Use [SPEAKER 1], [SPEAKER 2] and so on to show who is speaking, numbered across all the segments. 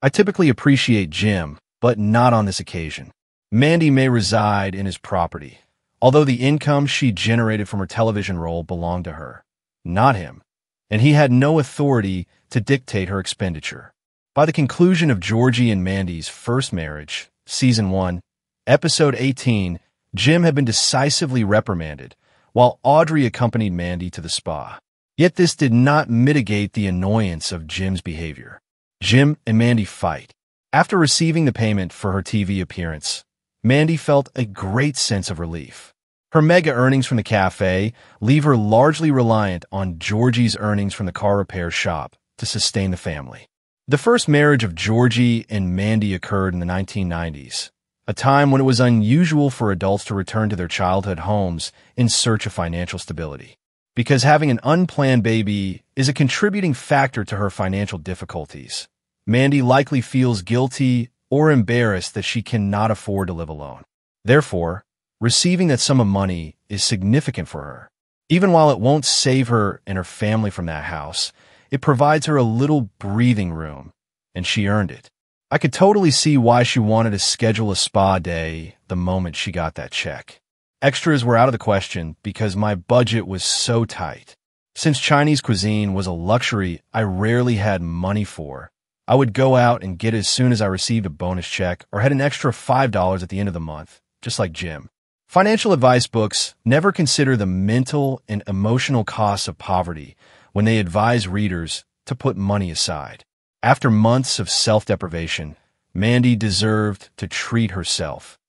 [SPEAKER 1] I typically appreciate Jim, but not on this occasion. Mandy may reside in his property, although the income she generated from her television role belonged to her, not him, and he had no authority to dictate her expenditure. By the conclusion of Georgie and Mandy's first marriage, Season 1, Episode 18, Jim had been decisively reprimanded, while Audrey accompanied Mandy to the spa. Yet this did not mitigate the annoyance of Jim's behavior. Jim and Mandy fight. After receiving the payment for her TV appearance, Mandy felt a great sense of relief. Her mega earnings from the cafe leave her largely reliant on Georgie's earnings from the car repair shop to sustain the family. The first marriage of Georgie and Mandy occurred in the 1990s, a time when it was unusual for adults to return to their childhood homes in search of financial stability. Because having an unplanned baby is a contributing factor to her financial difficulties, Mandy likely feels guilty or embarrassed that she cannot afford to live alone. Therefore, receiving that sum of money is significant for her. Even while it won't save her and her family from that house, it provides her a little breathing room, and she earned it. I could totally see why she wanted to schedule a spa day the moment she got that check. Extras were out of the question because my budget was so tight. Since Chinese cuisine was a luxury I rarely had money for, I would go out and get it as soon as I received a bonus check or had an extra $5 at the end of the month, just like Jim. Financial advice books never consider the mental and emotional costs of poverty when they advise readers to put money aside. After months of self-deprivation, Mandy deserved to treat herself,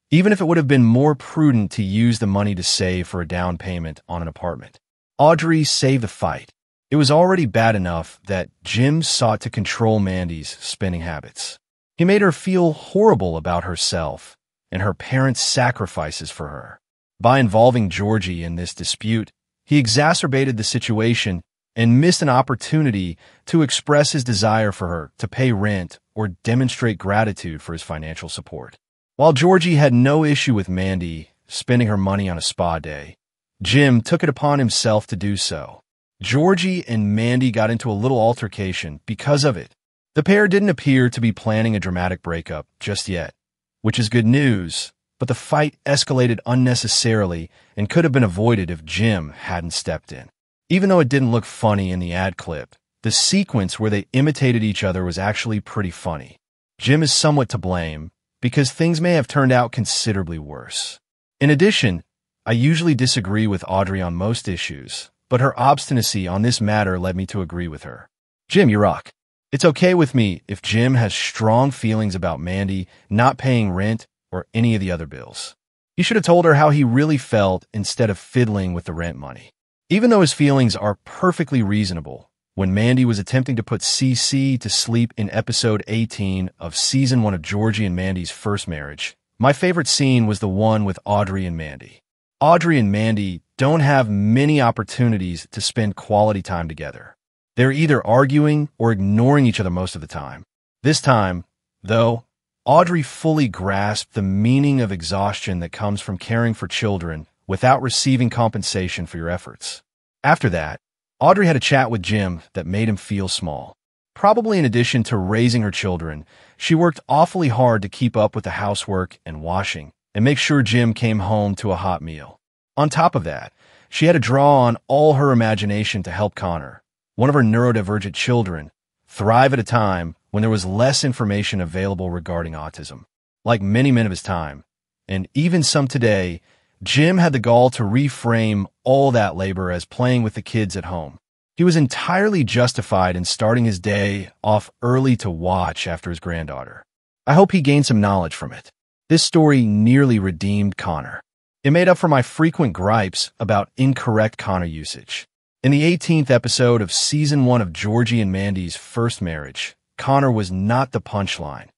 [SPEAKER 1] even if it would have been more prudent to use the money to save for a down payment on an apartment. Audrey saved the fight. It was already bad enough that Jim sought to control Mandy's spending habits. He made her feel horrible about herself and her parents' sacrifices for her. By involving Georgie in this dispute, he exacerbated the situation and missed an opportunity to express his desire for her to pay rent or demonstrate gratitude for his financial support. While Georgie had no issue with Mandy spending her money on a spa day, Jim took it upon himself to do so. Georgie and Mandy got into a little altercation because of it. The pair didn't appear to be planning a dramatic breakup just yet, which is good news, but the fight escalated unnecessarily and could have been avoided if Jim hadn't stepped in. Even though it didn't look funny in the ad clip, the sequence where they imitated each other was actually pretty funny. Jim is somewhat to blame because things may have turned out considerably worse. In addition, I usually disagree with Audrey on most issues, but her obstinacy on this matter led me to agree with her. Jim, you rock. It's okay with me if Jim has strong feelings about Mandy not paying rent or any of the other bills. He should have told her how he really felt instead of fiddling with the rent money. Even though his feelings are perfectly reasonable, when Mandy was attempting to put CC to sleep in episode 18 of season 1 of Georgie and Mandy's first marriage, my favorite scene was the one with Audrey and Mandy. Audrey and Mandy don't have many opportunities to spend quality time together. They're either arguing or ignoring each other most of the time. This time, though, Audrey fully grasped the meaning of exhaustion that comes from caring for children without receiving compensation for your efforts. After that, Audrey had a chat with Jim that made him feel small. Probably in addition to raising her children, she worked awfully hard to keep up with the housework and washing and make sure Jim came home to a hot meal. On top of that, she had to draw on all her imagination to help Connor, one of her neurodivergent children, thrive at a time when there was less information available regarding autism. Like many men of his time, and even some today, Jim had the gall to reframe all that labor as playing with the kids at home. He was entirely justified in starting his day off early to watch after his granddaughter. I hope he gained some knowledge from it. This story nearly redeemed Connor. It made up for my frequent gripes about incorrect Connor usage. In the 18th episode of season 1 of Georgie and Mandy's first marriage, Connor was not the punchline.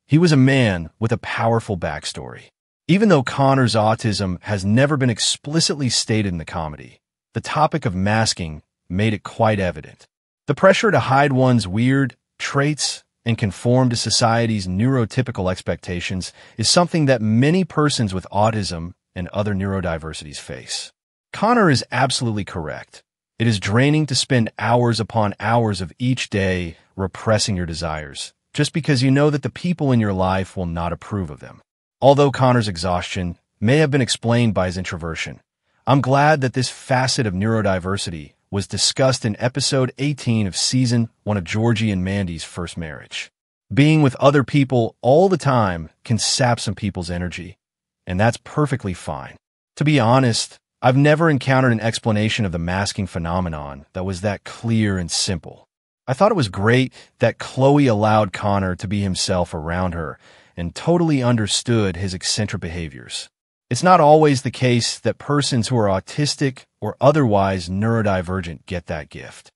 [SPEAKER 1] He was a man with a powerful backstory. Even though Connor's autism has never been explicitly stated in the comedy, the topic of masking made it quite evident. The pressure to hide one's weird traits and conform to society's neurotypical expectations is something that many persons with autism and other neurodiversities face. Connor is absolutely correct. It is draining to spend hours upon hours of each day repressing your desires, just because you know that the people in your life will not approve of them. Although Connor's exhaustion may have been explained by his introversion, I'm glad that this facet of neurodiversity was discussed in episode 18 of season 1 of Georgie and Mandy's first marriage. Being with other people all the time can sap some people's energy, and that's perfectly fine. To be honest, I've never encountered an explanation of the masking phenomenon that was that clear and simple. I thought it was great that Chloe allowed Connor to be himself around her and totally understood his eccentric behaviors. It's not always the case that persons who are autistic or otherwise neurodivergent get that gift.